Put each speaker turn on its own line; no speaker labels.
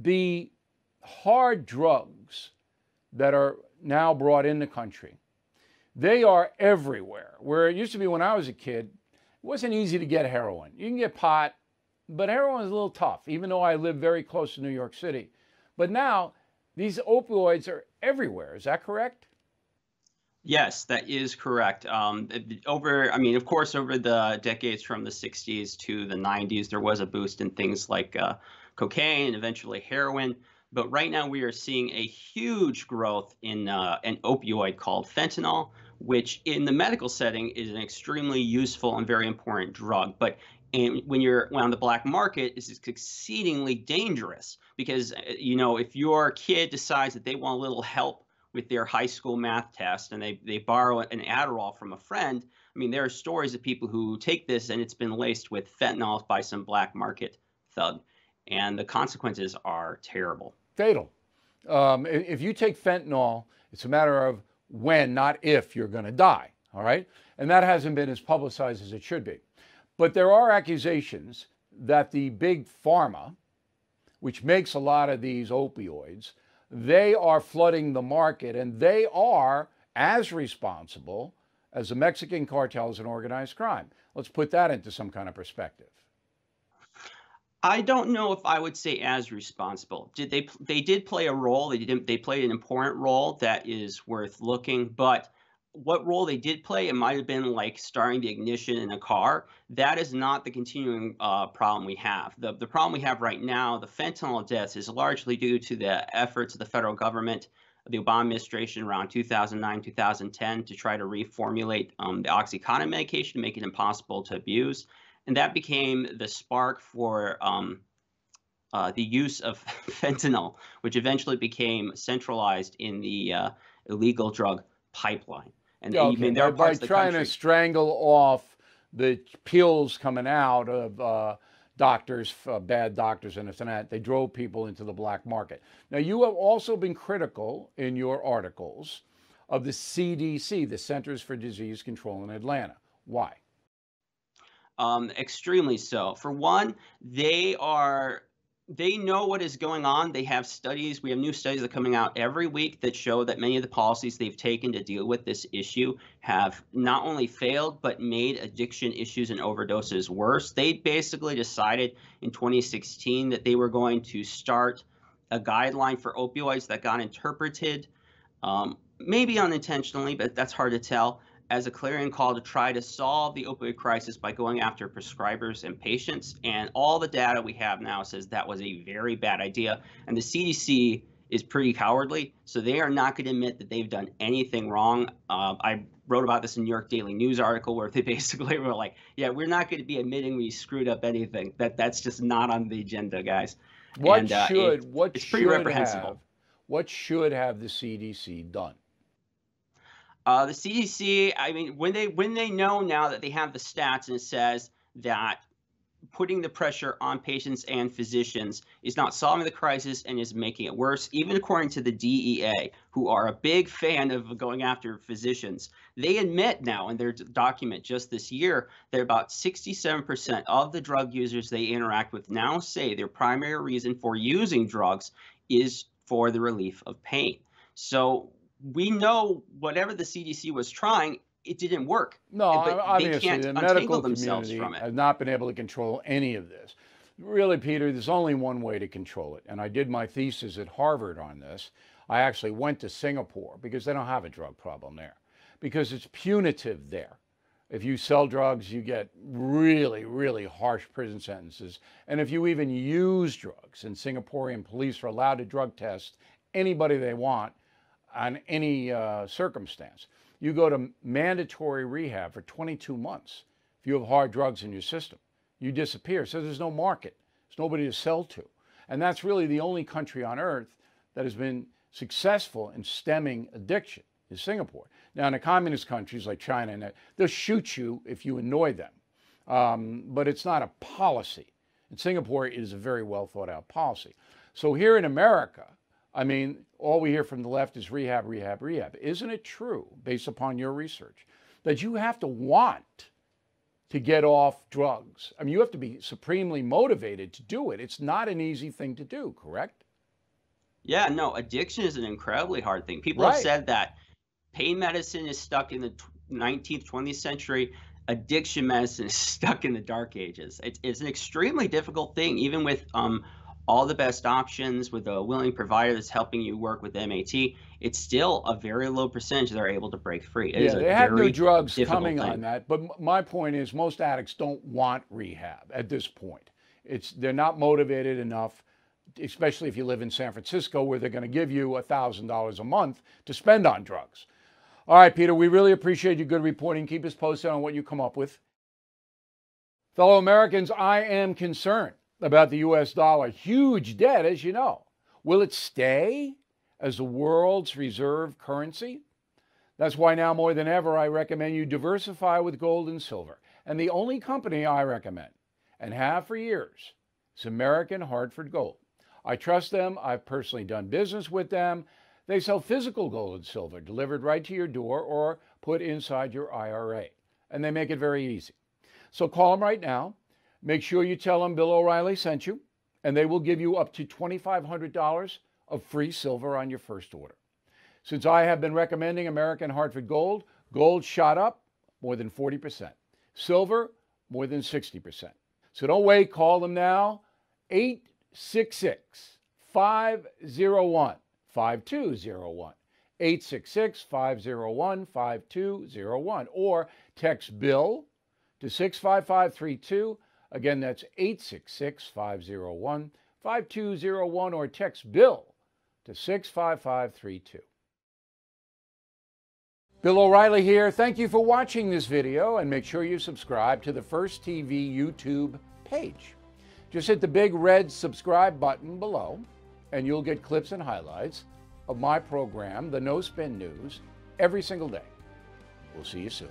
The hard drugs that are now brought in the country, they are everywhere. Where it used to be when I was a kid, it wasn't easy to get heroin. You can get pot, but heroin is a little tough, even though I live very close to New York City. But now these opioids are everywhere. Is that correct?
Yes, that is correct. I mean, of course, over the decades from the 60s to the 90s, there was a boost in things like cocaine and eventually heroin. But right now, we are seeing a huge growth in an opioid called fentanyl, which in the medical setting is an extremely useful and very important drug. But when on the black market, it's exceedingly dangerous because, if your kid decides that they want a little help with their high school math test and they borrow an Adderall from a friend. I mean, there are stories of people who take this and it's been laced with fentanyl by some black market thug. And the consequences are terrible.
Fatal. If you take fentanyl, it's a matter of when, not if, you're going to die. All right. And that hasn't been as publicized as it should be. But there are accusations that the big pharma, which makes a lot of these opioids, they are flooding the market, and they are as responsible as the Mexican cartels and organized crime. Let's put that into some kind of perspective.
I don't know if I would say as responsible. They did play a role. They played an important role that is worth looking, but what role they did play, it might have been like starting the ignition in a car. That is not the continuing problem we have. The problem we have right now, the fentanyl deaths, is largely due to the efforts of the federal government, the Obama administration around 2009, 2010, to try to reformulate the Oxycontin medication to make it impossible to abuse. And that became the spark for the use of fentanyl, which eventually became centralized in the illegal drug pipeline. And
Yeah,
I
okay.
mean, there are
By
parts of the
trying to
country.
strangle off the pills coming out of doctors, bad doctors, and this and that, they drove people into the black market. Now, you have also been critical in your articles of the CDC, the Centers for Disease Control in Atlanta. Why?
Extremely so. For one, they know what is going on. They have studies. We have new studies that are coming out every week that show that many of the policies they've taken to deal with this issue have not only failed, but made addiction issues and overdoses worse. They basically decided in 2016 that they were going to start a guideline for opioids that got interpreted, maybe unintentionally, but that's hard to tell, as a clarion call to try to solve the opioid crisis by going after prescribers and patients. And all the data we have now says that was a very bad idea. And the CDC is pretty cowardly, so they are not going to admit that they've done anything wrong. I wrote about this in New York Daily News article where they basically were like, yeah, we're not going to be admitting we screwed up anything. That's just not on the agenda, guys. And it's pretty reprehensible.
What should have the CDC done?
The CDC, I mean, when they know now that they have the stats and it says that putting the pressure on patients and physicians is not solving the crisis and is making it worse, even according to the DEA, who are a big fan of going after physicians, they admit now in their document just this year that about 67% of the drug users they interact with now say their primary reason for using drugs is for the relief of pain. So we know whatever the CDC was trying, it didn't work.
No,
But they
obviously
can't
the
untangle
medical
themselves
community
from it.
has not been able to control any of this. Really, Peter, there's only one way to control it. And I did my thesis at Harvard on this. I actually went to Singapore because they don't have a drug problem there, because it's punitive there. If you sell drugs, you get really, really harsh prison sentences. And if you even use drugs, and Singaporean police are allowed to drug test anybody they want on any circumstance. You go to mandatory rehab for 22 months if you have hard drugs in your system. You disappear. So there's no market. There's nobody to sell to. And that's really the only country on earth that has been successful in stemming addiction is Singapore. Now, in the communist countries like China, they'll shoot you if you annoy them. But it's not a policy. In Singapore, it is a very well thought out policy. So here in America, I mean, all we hear from the left is rehab, rehab, rehab. Isn't it true, based upon your research, that you have to want to get off drugs? I mean, you have to be supremely motivated to do it. It's not an easy thing to do, correct?
Yeah, no, addiction is an incredibly hard thing. People have
Right.
said that pain medicine is stuck in the 19th, 20th century. Addiction medicine is stuck in the dark ages. It's an extremely difficult thing, even with all the best options, with a willing provider that's helping you work with MAT. It's still a very low percentage that are able to break free. It is
Yeah,
a
they have new
very
drugs
difficult
coming on
thing.
that, but my point is most addicts don't want rehab at this point. They're not motivated enough, especially if you live in San Francisco where they're going to give you $1,000 a month to spend on drugs. All right, Peter, we really appreciate your good reporting. Keep us posted on what you come up with. Fellow Americans, I am concerned about the US dollar. Huge debt, as you know. Will it stay as the world's reserve currency? That's why now more than ever, I recommend you diversify with gold and silver. And the only company I recommend, and have for years, is American Hartford Gold. I trust them. I've personally done business with them. They sell physical gold and silver delivered right to your door or put inside your IRA. And they make it very easy. So call them right now. Make sure you tell them Bill O'Reilly sent you, and they will give you up to $2,500 of free silver on your first order. Since I have been recommending American Hartford Gold, gold shot up more than 40%. Silver, more than 60%. So don't wait. Call them now. 866-501-5201. 866-501-5201. Or text Bill to 65532. Again, that's 866-501-5201. Or text Bill to 65532. Bill O'Reilly here. Thank you for watching this video, and make sure you subscribe to the First TV YouTube page. Just hit the big red subscribe button below, and you'll get clips and highlights of my program, The No Spin News, every single day. We'll see you soon.